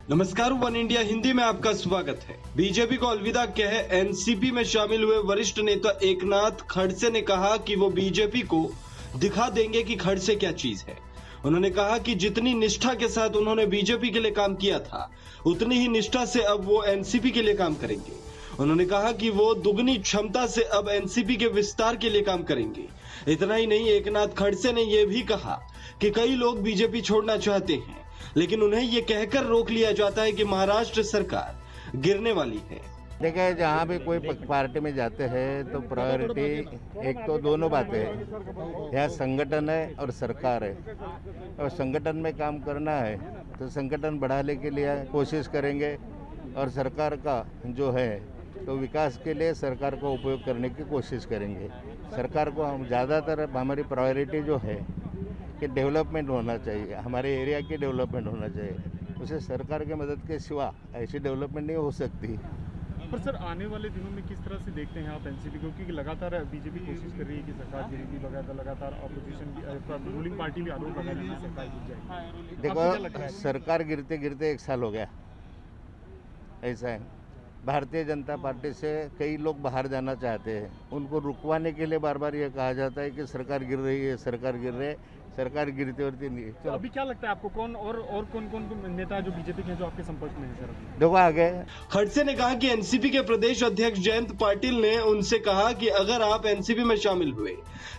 नमस्कार, one India Hindi में आपका स्वागत है। बीजेपी को अलविदा कह एनसीपी में शामिल हुए वरिष्ठ नेता एकनाथ खड़से ने कहा कि वो बीजेपी को दिखा देंगे कि खड़से क्या चीज है। उन्होंने कहा कि जितनी निष्ठा के साथ उन्होंने बीजेपी के लिए काम किया था, उतनी ही निष्ठा से अब वो एनसीपी के लिए काम करेंगे। उन्होंने कहा कि वो दुगनी क्षमता से अब एनसीपी के विस्तार के लिए काम करेंगे। इतना ही नहीं, एकनाथ खड़से ने यह भी कहा कि कई लोग बीजेपी छोड़ना चाहते हैं, लेकिन उन्हें यह कहकर रोक लिया जाता है कि महाराष्ट्र सरकार गिरने वाली है। देखिए, जहाँ भी कोई पार्टी में जाते हैं तो प्रायोरिटी एक तो दोनों बातें हैं, यहाँ संगठन है और सरकार है। और संगठन में काम करना है तो संगठन बढ़ाने के लिए कोशिश करेंगे, और सरकार का जो है तो विकास के लिए सरकार को उपयोग करने की कोशिश करेंगे। सरकार को हम ज़्यादातर हमारी प्रायोरिटी जो है कि डेवलपमेंट होना चाहिए, हमारे एरिया की डेवलपमेंट होना चाहिए। उसे सरकार की मदद के सिवा ऐसी डेवलपमेंट नहीं हो सकती। पर सर, आने वाले दिनों में किस तरह से देखते हैं आप एनसीपी को, क्योंकि लगातार बीजेपी कोशिश कर रही है कि सरकार गिरेगी, लगातार अपोजिशन रूलिंग पार्टी भी आरोप लगा रही है सरकार गिर जाएगी। देखो, सरकार गिरते गिरते 1 साल हो गया, ऐसा है। भारतीय जनता पार्टी से कई लोग बाहर जाना चाहते हैं, उनको रुकवाने के लिए बार बार ये कहा जाता है कि सरकार गिर रही है, सरकार गिर रही है। सरकार गिरती होती नहीं। तो अभी क्या लगता है आपको, कौन कौन नेता जो बीजेपी के हैं जो आपके संपर्क में है सर? देखो आगे खड़से ने कहा कि एनसीपी के प्रदेश अध्यक्ष जयंत पाटिल ने उनसे कहा कि अगर आप एनसीपी में शामिल हुए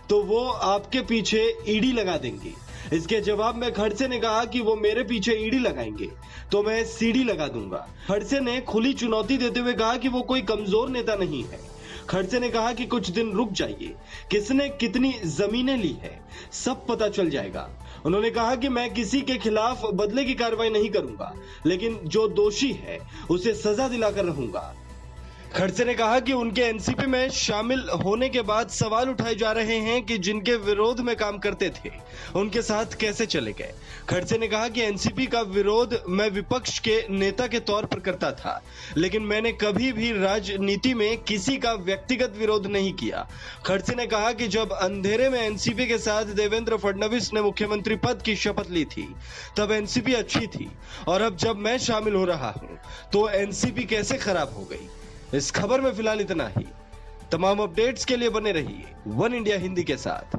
तो वो आपके पीछे ईडी लगा देंगे। इसके जवाब में खड़से ने कहा कि वो मेरे पीछे ईडी लगाएंगे तो मैं सीडी लगा दूंगा। खड़से ने खुली चुनौती देते हुए कहा कि वो कोई कमजोर नेता नहीं है। खड़से ने कहा कि कुछ दिन रुक जाइए, किसने कितनी जमीनें ली है सब पता चल जाएगा। उन्होंने कहा कि मैं किसी के खिलाफ बदले की कार्रवाई नहीं करूंगा, लेकिन जो दोषी है उसे सजा दिलाकर रहूंगा। खड़से ने कहा कि उनके एनसीपी में शामिल होने के बाद सवाल उठाए जा रहे हैं कि जिनके विरोध में काम करते थे उनके साथ कैसे चले गए। खड़से ने कहा कि एनसीपी का विरोध मैं विपक्ष के नेता के तौर पर करता था, लेकिन मैंने कभी भी राजनीति में किसी का व्यक्तिगत विरोध नहीं किया। खड़से ने कहा कि जब अंधेरे में एनसीपी के साथ देवेंद्र फडणवीस ने मुख्यमंत्री पद की शपथ ली थी तब एनसीपी अच्छी थी, और अब जब मैं शामिल हो रहा हूं तो एनसीपी कैसे खराब हो गई। इस खबर में फिलहाल इतना ही। तमाम अपडेट्स के लिए बने रहिए वन इंडिया हिंदी के साथ।